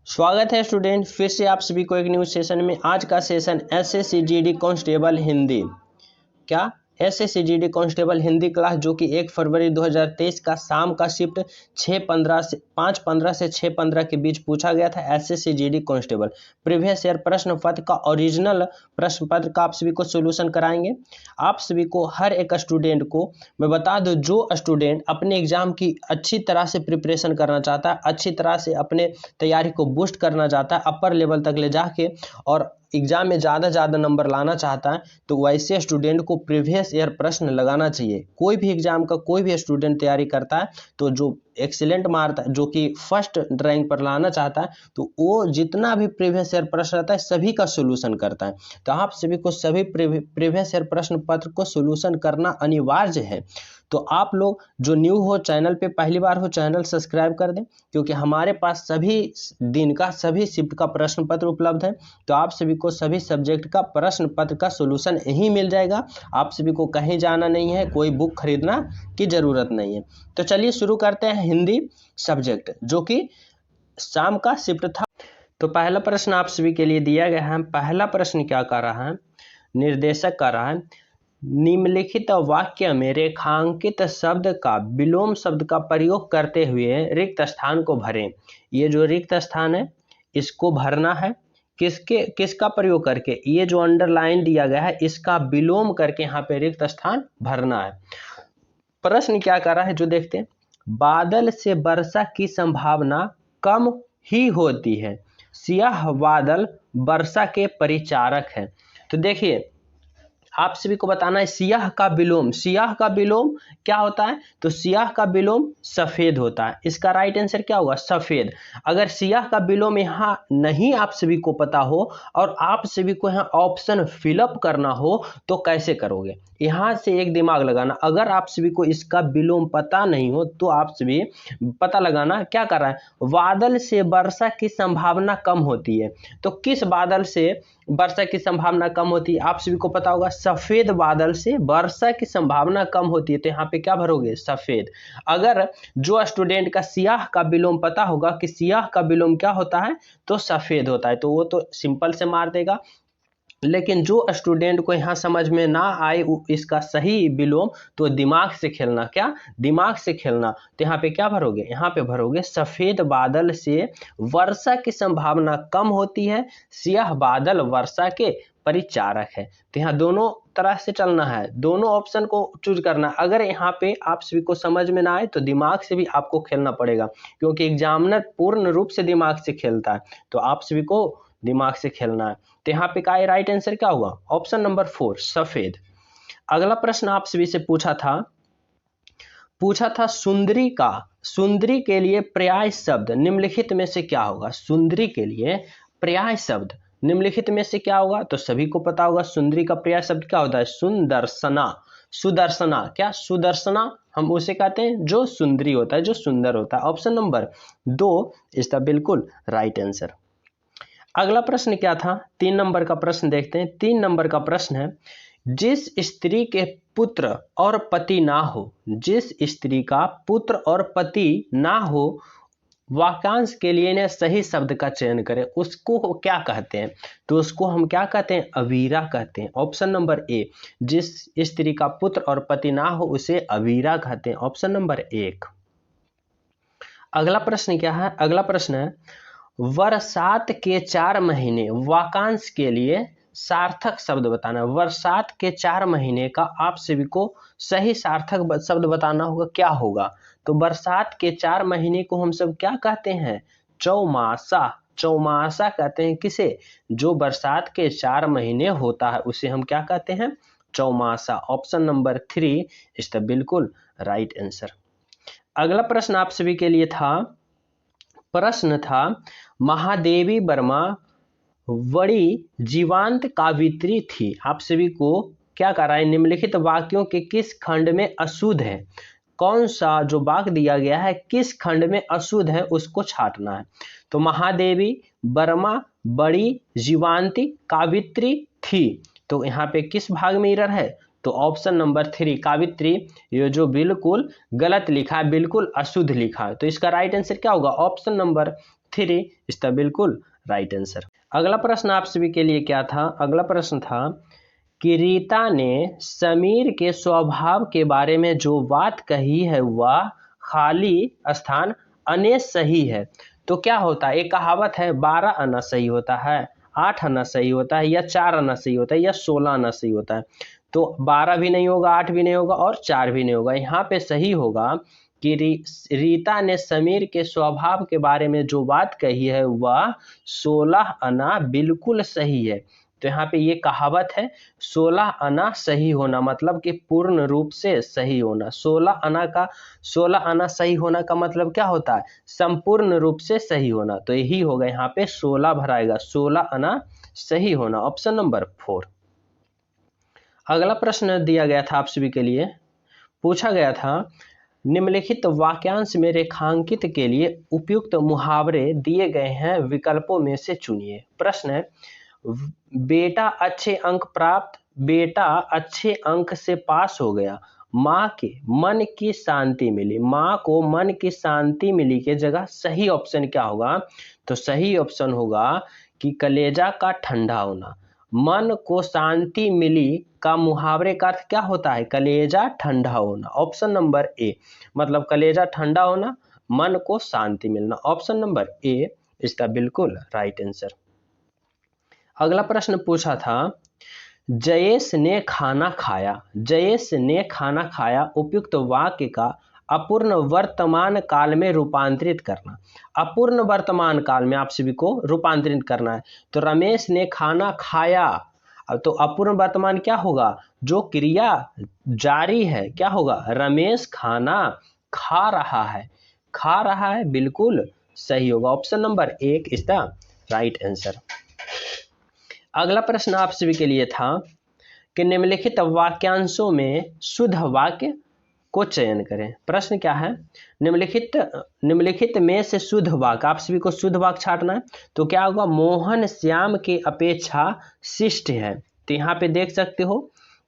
स्वागत है स्टूडेंट, फिर से आप सभी को एक न्यू सेशन में। आज का session SSC GD constable Hindi, क्या SSC GD constable Hindi class, जो कि 1 फरवरी 2023 का शाम का शिफ्ट 5:15 से 6:15 के बीच पूछा गया था। SSC GD constable previous year प्रश्न पत्र का ओरिजिनल प्रश्न पत्र का आप सभी को सोल्यूशन कराएंगे। आप सभी को, हर एक स्टूडेंट को मैं बता दूं, जो स्टूडेंट अपने एग्जाम की अच्छी तरह से प्रिपरेशन करना चाहता है, अच्छी तरह से अपने तैयारी को बूस्ट करना चाहता है, अपर लेवल तक ले जाके और एग्जाम में ज़्यादा नंबर लाना चाहता है, तो वैसे स्टूडेंट को प्रीवियस ईयर प्रश्न लगाना चाहिए। कोई भी एग्जाम का कोई भी स्टूडेंट तैयारी करता है तो जो एक्सीलेंट मारता है, जो कि फर्स्ट रैंक पर लाना चाहता है, तो वो जितना भी प्रीवियस ईयर प्रश्न रहता है सभी का सोल्यूशन करता है। तो आप सभी को सभी प्रीवियस ईयर प्रश्न पत्र को सोल्यूशन करना अनिवार्य है। तो आप लोग जो न्यू हो, चैनल पे पहली बार हो, चैनल सब्सक्राइब कर दें, क्योंकि हमारे पास सभी दिन का, सभी शिफ्ट का प्रश्न पत्र उपलब्ध है। तो आप सभी को सभी सब्जेक्ट का प्रश्न पत्र का सोल्यूशन यहीं मिल जाएगा। आप सभी को कहीं जाना नहीं है, कोई बुक खरीदना की जरूरत नहीं है। तो चलिए शुरू करते हैं हिंदी सब्जेक्ट, जो कि शाम का शिफ्ट था। तो पहला प्रश्न आप सभी के लिए दिया गया है। पहला प्रश्न क्या कर रहा है, निर्देशक कर रहा है, निम्नलिखित वाक्य में रेखांकित शब्द का विलोम शब्द का प्रयोग करते हुए रिक्त स्थान को भरें। ये जो रिक्त स्थान है इसको भरना है। किसका प्रयोग करके? ये जो अंडरलाइन दिया गया है इसका विलोम करके यहाँ पे रिक्त स्थान भरना है। प्रश्न क्या कर रहा है जो देखते हैं, बादल से वर्षा की संभावना कम ही होती है, सियाह बादल वर्षा के परिचारक है। तो देखिए, आप सभी को बताना है सियाह का विलोम। सियाह का विलोम क्या होता है? तो सियाह का विलोम सफेद होता है। इसका राइट आंसर क्या होगा? सफेद। अगर सियाह का विलोम यहाँ नहीं आप सभी को पता हो और आप सभी को यहाँ ऑप्शन फिलअप करना हो तो कैसे करोगे? यहाँ से एक दिमाग लगाना। अगर आप सभी को इसका विलोम पता नहीं हो तो आप सभी पता लगाना क्या कर रहा है, बादल से वर्षा की संभावना कम होती है। तो किस बादल से वर्षा की संभावना कम होती है? आप सभी को पता होगा सफेद बादल से वर्षा की संभावना कम होती है। तो यहाँ पे क्या भरोगे? सफेद। अगर जो स्टूडेंट का सियाह का विलोम पता होगा कि सियाह का विलोम क्या होता है तो सफेद होता है, तो वो तो सिंपल से मार देगा। लेकिन जो स्टूडेंट को यहाँ समझ में ना आए इसका सही विलोम, तो दिमाग से खेलना। क्या? दिमाग से खेलना। तो यहाँ पे क्या भरोगे? यहाँ पे भरोगे सफेद बादल से वर्षा की संभावना कम होती है, सियाह बादल वर्षा के परिचारक है। तो यहाँ दोनों तरह से चलना है, दोनों ऑप्शन को चूज करना। अगर यहाँ पे आप सभी को समझ में ना आए तो दिमाग से भी आपको खेलना पड़ेगा, क्योंकि एग्जामिनर पूर्ण रूप से दिमाग से खेलता है। तो आप सभी को दिमाग से खेलना है। तो यहाँ पे का राइट आंसर क्या होगा? ऑप्शन नंबर 4 सफेद। अगला प्रश्न आप सभी से पूछा था सुंदरी के लिए पर्याय शब्द निम्नलिखित में से क्या होगा? सुंदरी के लिए पर्याय शब्द निम्नलिखित में से क्या होगा? तो सभी को पता होगा सुंदरी का पर्याय शब्द क्या होता है? सुदर्शना। सुदर्शना। क्या? सुदर्शना हम उसे कहते हैं जो सुंदरी होता है, जो सुंदर होता है। ऑप्शन नंबर 2 इसका बिल्कुल राइट आंसर। अगला प्रश्न क्या था? 3 नंबर का प्रश्न देखते हैं। 3 नंबर का प्रश्न है, जिस स्त्री के पुत्र और पति ना हो, जिस स्त्री का पुत्र और पति ना हो, वाक्यांश के लिए ने सही शब्द का चयन करें। उसको क्या कहते हैं? तो उसको हम क्या कहते हैं? अवीरा कहते हैं। ऑप्शन नंबर ए, जिस स्त्री का पुत्र और पति ना हो उसे अवीरा कहते हैं। Option number 1। अगला प्रश्न क्या है? अगला प्रश्न है, बरसात के 4 महीने, वाक्यांश के लिए सार्थक शब्द बताना। बरसात के 4 महीने का आप सभी को सही सार्थक शब्द बताना होगा। क्या होगा? तो बरसात के 4 महीने को हम सब क्या कहते हैं? चौमासा। चौमासा कहते हैं किसे? जो बरसात के 4 महीने होता है उसे हम क्या कहते हैं? चौमासा। ऑप्शन नंबर 3 इसका बिल्कुल राइट आंसर। अगला प्रश्न आप सभी के लिए प्रश्न था, महादेवी वर्मा बड़ी जीवांत काव्यत्री थी। आप सभी को क्या कर रहा है? निम्नलिखित वाक्यों के किस खंड में अशुद्ध है? कौन सा जो वाक्य दिया गया है किस खंड में अशुद्ध है उसको छांटना है। तो महादेवी वर्मा बड़ी जीवांती काव्यत्री थी, तो यहाँ पे किस भाग में एरर है? तो ऑप्शन नंबर 3 काव्यत्री, ये जो बिल्कुल गलत लिखा है, बिल्कुल अशुद्ध लिखा है। तो इसका राइट आंसर क्या होगा? ऑप्शन नंबर 3 इसका बिल्कुल राइट आंसर। अगला प्रश्न आप सभी के लिए क्या था? अगला प्रश्न था कि रीता ने समीर के स्वभाव के बारे में जो बात कही है वह खाली स्थान अने सही है। तो क्या होता है? एक कहावत है 12 आना सही होता है, 8 आना सही होता है, या 4 आना सही होता है, या 16 आना सही होता है। तो 12 भी नहीं होगा, 8 भी नहीं होगा और 4 भी नहीं होगा। यहाँ पे सही होगा कि रीता ने समीर के स्वभाव के बारे में जो बात कही है वह 16 आना बिल्कुल सही है। तो यहाँ पे ये कहावत है 16 आना सही होना, मतलब कि पूर्ण रूप से सही होना। 16 आना सही होना का मतलब क्या होता है? संपूर्ण रूप से सही होना। तो यही होगा यहाँ पे 16 भराएगा, 16 आना सही होना, ऑप्शन नंबर 4। अगला प्रश्न दिया गया था आप सभी के लिए, पूछा गया था निम्नलिखित वाक्यांश में रेखांकित के लिए उपयुक्त मुहावरे दिए गए हैं, विकल्पों में से चुनिए। प्रश्न है बेटा अच्छे अंक प्राप्त, बेटा अच्छे अंक से पास हो गया, माँ के मन की शांति मिली। माँ को मन की शांति मिली के जगह सही ऑप्शन क्या होगा? तो सही ऑप्शन होगा कि कलेजा का ठंडा होना। मन को शांति मिली का मुहावरे का अर्थ क्या होता है? कलेजा ठंडा होना, ऑप्शन नंबर ए। मतलब कलेजा ठंडा होना, मन को शांति मिलना, ऑप्शन नंबर ए इसका बिल्कुल राइट आंसर। अगला प्रश्न पूछा था जयेश ने खाना खाया, जयेश ने खाना खाया उपयुक्त वाक्य का अपूर्ण वर्तमान काल में रूपांतरित करना। अपूर्ण वर्तमान काल में आप सभी को रूपांतरित करना है। तो रमेश ने खाना खाया, तो अपूर्ण वर्तमान क्या होगा? जो क्रिया जारी है क्या होगा? रमेश खाना खा रहा है, खा रहा है बिल्कुल सही होगा, ऑप्शन नंबर 1 इसका राइट आंसर। अगला प्रश्न आप सभी के लिए था कि निम्नलिखित वाक्यांशों में शुद्ध वाक्य को चयन करें। प्रश्न क्या है? निम्नलिखित में से शुद्ध वाक्य, आप सभी को शुद्ध वाक्य छांटना है। तो क्या होगा? मोहन श्याम के अपेक्षा शिष्ट है। तो यहाँ पे देख सकते हो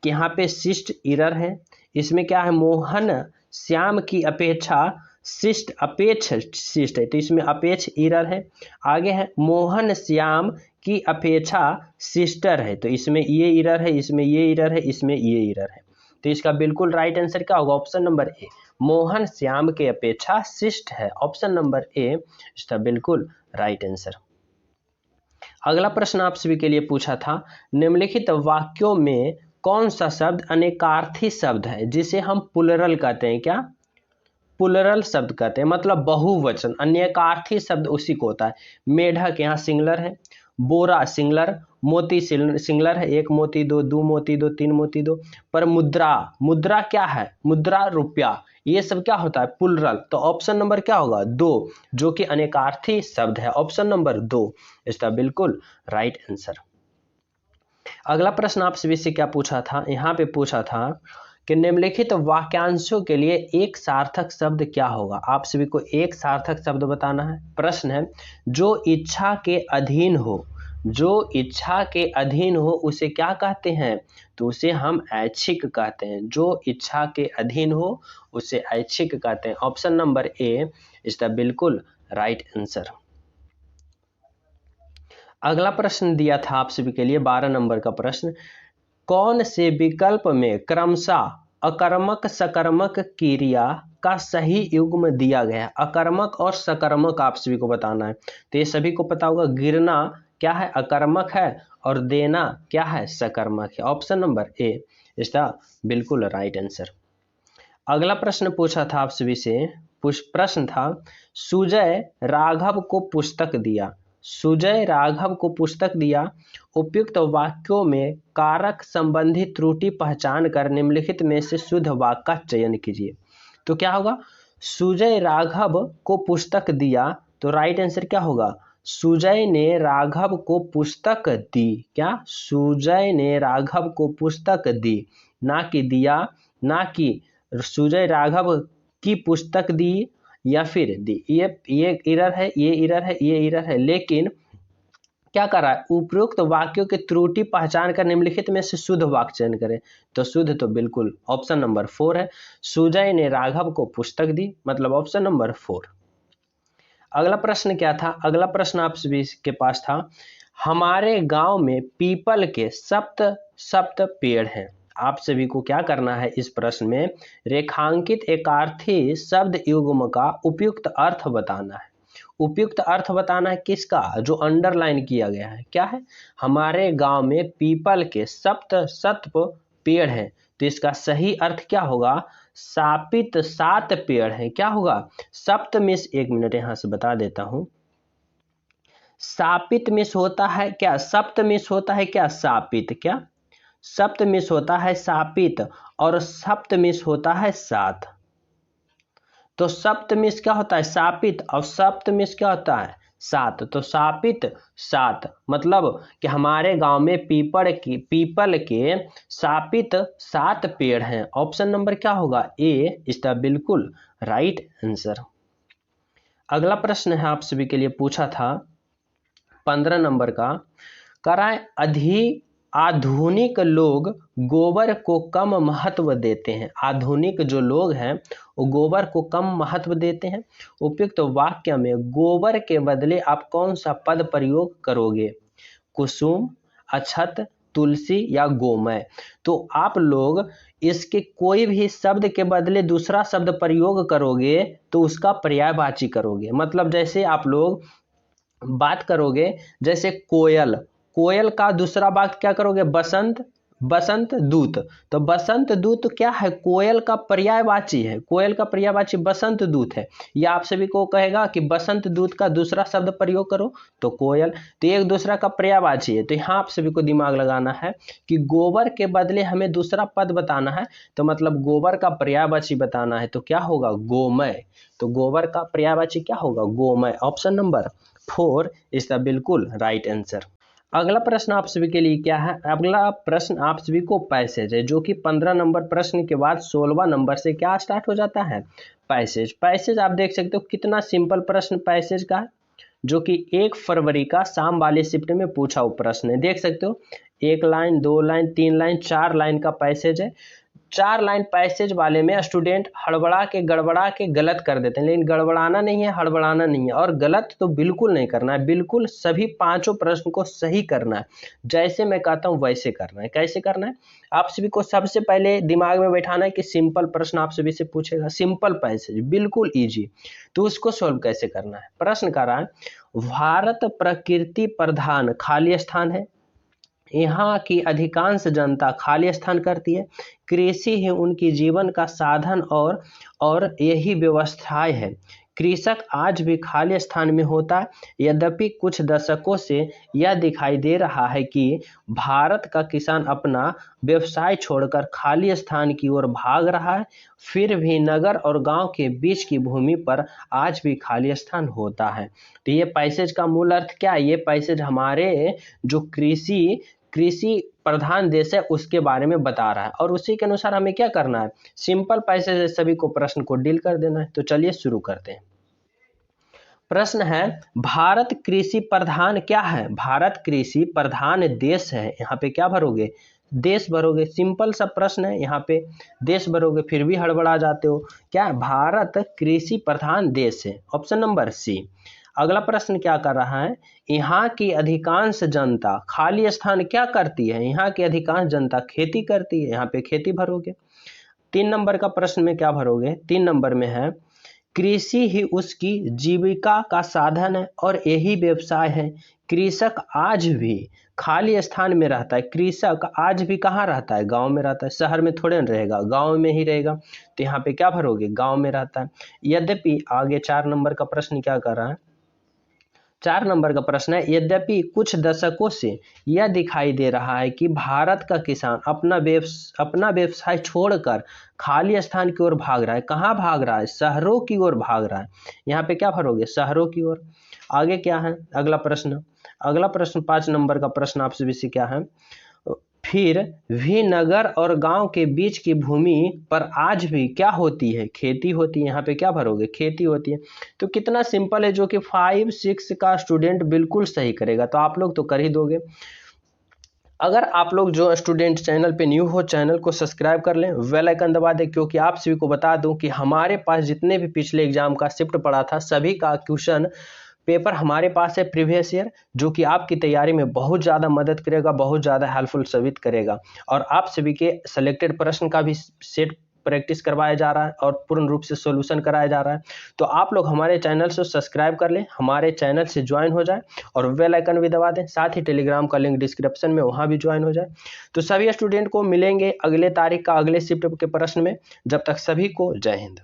कि यहाँ पे शिष्ट इरर है। इसमें क्या है? मोहन श्याम की अपेक्षा शिष्ट, अपेक्ष शिष्ट है, तो इसमें अपेक्ष इरर है। आगे है मोहन श्याम की अपेक्षा शिष्टर है, तो इसमें ये इरर है, इसमें ये इरर है, इसमें ये इरर है। तो इसका बिल्कुल राइट आंसर क्या होगा? Option number A, Mohan Shyam के अपेक्षा शिष्ट है, ऑप्शन नंबर ए इसका बिल्कुल राइट आंसर। अगला प्रश्न आप सभी के लिए पूछा था निम्नलिखित वाक्यों में कौन सा शब्द अनेकार्थी शब्द है जिसे हम प्लुरल कहते हैं? क्या प्लुरल शब्द कहते हैं, मतलब बहुवचन। अनेकार्थी शब्द उसी को होता है। मेढक यहाँ सिंगुलर है, बोरा सिंगुलर, मोती सिंगुलर है, 1 मोती 2 मोती 2 3 मोती 2। पर मुद्रा, मुद्रा क्या है? मुद्रा रुपया, ये सब क्या होता है? प्लुरल। तो ऑप्शन नंबर क्या होगा? 2, जो कि अनेकार्थी शब्द है, ऑप्शन नंबर 2 इसका बिल्कुल राइट आंसर। अगला प्रश्न आप सभी से क्या पूछा था? यहाँ पे पूछा था कि निम्नलिखित वाक्यांशों के लिए एक सार्थक शब्द क्या होगा? आप सभी को एक सार्थक शब्द बताना है। प्रश्न है जो इच्छा के अधीन हो, जो इच्छा के अधीन हो उसे क्या कहते हैं? तो उसे हम ऐच्छिक कहते हैं। जो इच्छा के अधीन हो उसे ऐच्छिक कहते हैं, ऑप्शन नंबर ए इसका बिल्कुल राइट आंसर। अगला प्रश्न दिया था आप सभी के लिए 12 नंबर का प्रश्न, कौन से विकल्प में क्रमशः अकर्मक सकर्मक क्रिया का सही युग्म दिया गया है? अकर्मक और सकर्मक आप सभी को बताना है। तो ये सभी को पता होगा, गिरना क्या है? अकर्मक है, और देना क्या है? सकर्मक है, ऑप्शन नंबर ए इसका बिल्कुल राइट आंसर। अगला प्रश्न पूछा था आप सभी से, प्रश्न था सुजय राघव को पुस्तक दिया, सुजय राघव को पुस्तक दिया, उपयुक्त वाक्यों में कारक संबंधी त्रुटि पहचान कर निम्नलिखित में से शुद्ध वाक्य का चयन कीजिए। तो क्या होगा? सुजय राघव को पुस्तक दिया, तो राइट आंसर क्या होगा? सुजय ने राघव को पुस्तक दी। क्या? सुजय ने राघव को पुस्तक दी, ना कि दिया, ना कि सुजय राघव की पुस्तक दी या फिर दी। ये इरर है, ये इरर है, ये इरर है, लेकिन क्या कर रहा है? उपयुक्त वाक्यों की त्रुटि पहचान कर निम्नलिखित में से शुद्ध वाक्य चयन करें। तो शुद्ध तो बिल्कुल ऑप्शन नंबर 4 है, सुजय ने राघव को पुस्तक दी, मतलब ऑप्शन नंबर 4। अगला प्रश्न क्या था? अगला प्रश्न आप सभी के पास था, हमारे गांव में पीपल के सप्त सप्त पेड़ हैं। आप सभी को क्या करना है इस प्रश्न में, रेखांकित एकार्थी शब्द युग्म का उपयुक्त अर्थ बताना है। उपयुक्त अर्थ बताना है किसका? जो अंडरलाइन किया गया है। क्या है? हमारे गांव में पीपल के सप्त सप्त पेड़ हैं, तो इसका सही अर्थ क्या होगा? सापित 7 पेड़ हैं। क्या होगा? सप्तमिश, 1 मिनट यहां से बता देता हूं। सापित मिश होता है क्या? सप्तमिश होता है क्या? सापित। क्या? सप्तमिश होता है सापित और सप्तमिश होता है 7। तो सप्तमिश क्या होता है? सापित, और सप्तमिश क्या होता है? 7। तो सापित 7 मतलब कि हमारे गांव में पीपल के सापित 7 पेड़ हैं। ऑप्शन नंबर क्या होगा? ए इज द बिल्कुल राइट आंसर। अगला प्रश्न है आप सभी के लिए पूछा था 15 नंबर का, कराए आधुनिक लोग गोबर को कम महत्व देते हैं। आधुनिक जो लोग हैं वो गोबर को कम महत्व देते हैं। उपयुक्त वाक्य में गोबर के बदले आप कौन सा पद प्रयोग करोगे? कुसुम, अक्षत, तुलसी या गोमय। तो आप लोग इसके कोई भी शब्द के बदले दूसरा शब्द प्रयोग करोगे तो उसका पर्यायवाची करोगे। मतलब जैसे आप लोग बात करोगे, जैसे कोयल, कोयल का दूसरा वाक्य क्या करोगे? बसंत, बसंत दूत। तो बसंत दूत क्या है? कोयल का पर्यायवाची है। कोयल का पर्यायवाची बसंत दूत है। या आप सभी को कहेगा कि बसंत दूत का दूसरा शब्द प्रयोग करो तो कोयल। तो एक दूसरा का पर्यायवाची है। तो यहाँ आप सभी को दिमाग लगाना है कि गोबर के बदले हमें दूसरा पद बताना है, तो मतलब गोबर का पर्यायवाची बताना है, तो क्या होगा? गोमय। तो गोबर का पर्यायवाची क्या होगा? गोमय। ऑप्शन नंबर 4 इज द बिल्कुल राइट आंसर। अगला प्रश्न आप सभी के लिए क्या है? अगला प्रश्न आप सभी को पैसेज है, जो कि 15 नंबर प्रश्न के बाद 16वां नंबर से क्या स्टार्ट हो जाता है? पैसेज। पैसेज आप देख सकते हो कितना सिंपल प्रश्न पैसेज का है, जो कि 1 फरवरी का शाम वाले शिफ्ट में पूछा हुआ प्रश्न है। देख सकते हो 1 लाइन, 2 लाइन, 3 लाइन, 4 लाइन का पैसेज है। 4 लाइन पैसेज वाले में स्टूडेंट हड़बड़ा के गड़बड़ा के गलत कर देते हैं, लेकिन गड़बड़ाना नहीं है, हड़बड़ाना नहीं है, और गलत तो बिल्कुल नहीं करना है। बिल्कुल सभी 5 प्रश्न को सही करना है। जैसे मैं कहता हूं वैसे करना है। कैसे करना है? आप सभी को सबसे पहले दिमाग में बैठाना है कि सिंपल प्रश्न आप सभी से पूछेगा, सिंपल पैसेज बिल्कुल ईजी, तो उसको सोल्व कैसे करना है। प्रश्न कर रहा है, भारत प्रकृति प्रधान खाली स्थान है, यहाँ की अधिकांश जनता खाली स्थान करती है, कृषि ही उनकी जीवन का साधन और यही व्यवस्थाएं है। कृषक आज भी खाली स्थान में होता है। यद्यपि कुछ दशकों से यह दिखाई दे रहा है कि भारत का किसान अपना व्यवसाय छोड़कर खाली स्थान की ओर भाग रहा है, फिर भी नगर और गांव के बीच की भूमि पर आज भी खाली स्थान होता है। तो ये पैसेज का मूल अर्थ क्या है? ये पैसेज हमारे जो कृषि प्रधान देश है उसके बारे में बता रहा है, और उसी के अनुसार हमें क्या करना है? सिंपल पैसेज सभी को प्रश्न को डील कर देना है। तो चलिए शुरू करते हैं। प्रश्न है, भारत कृषि प्रधान क्या है? भारत कृषि प्रधान देश है। यहाँ पे क्या भरोगे? देश भरोगे। सिंपल सा प्रश्न है, यहाँ पे देश भरोगे, फिर भी हड़बड़ा जाते हो। क्या है? भारत कृषि प्रधान देश है। Option number C. अगला प्रश्न क्या कर रहा है, यहाँ की अधिकांश जनता खाली स्थान क्या करती है? यहाँ की अधिकांश जनता खेती करती है। यहाँ पे खेती भरोगे। 3 नंबर का प्रश्न में क्या भरोगे? 3 नंबर में है, कृषि ही उसकी जीविका का साधन है और यही व्यवसाय है। कृषक आज भी खाली स्थान में रहता है। कृषक आज भी कहाँ रहता है? गांव में रहता है। शहर में थोड़े न रहेगा, गांव में ही रहेगा। तो यहाँ पे क्या भरोगे? गांव में रहता है। यद्यपि आगे 4 नंबर का प्रश्न क्या कर रहा है? 4 नंबर का प्रश्न है, यद्यपि कुछ दशकों से यह दिखाई दे रहा है कि भारत का किसान अपना व्यवसाय छोड़कर खाली स्थान की ओर भाग रहा है। कहाँ भाग रहा है? शहरों की ओर भाग रहा है। यहाँ पे क्या भरोगे? शहरों की ओर। आगे क्या है अगला प्रश्न? अगला प्रश्न 5 नंबर का प्रश्न आपसे भी क्या है, फिर भी नगर और गांव के बीच की भूमि पर आज भी क्या होती है? खेती होती है। यहाँ पे क्या भरोगे? खेती होती है। तो कितना सिंपल है, जो कि 5, 6 का स्टूडेंट बिल्कुल सही करेगा। तो आप लोग तो कर ही दोगे। अगर आप लोग जो स्टूडेंट चैनल पे न्यू हो, चैनल को सब्सक्राइब कर लें, बेल आइकन दबा दें, क्योंकि आप सभी को बता दूं कि हमारे पास जितने भी पिछले एग्जाम का शिफ्ट पड़ा था सभी का क्वेश्चन पेपर हमारे पास है प्रीवियस ईयर, जो कि आपकी तैयारी में बहुत ज़्यादा मदद करेगा, बहुत ज़्यादा हेल्पफुल साबित करेगा। और आप सभी के सिलेक्टेड प्रश्न का भी सेट प्रैक्टिस करवाया जा रहा है और पूर्ण रूप से सॉल्यूशन कराया जा रहा है। तो आप लोग हमारे चैनल से सब्सक्राइब कर लें, हमारे चैनल से ज्वाइन हो जाए और बेल आइकन भी दबा दें। साथ ही टेलीग्राम का लिंक डिस्क्रिप्शन में, वहाँ भी ज्वाइन हो जाए। तो सभी स्टूडेंट को मिलेंगे अगले तारीख का अगले शिफ्ट के प्रश्न में। जब तक सभी को जय हिंद।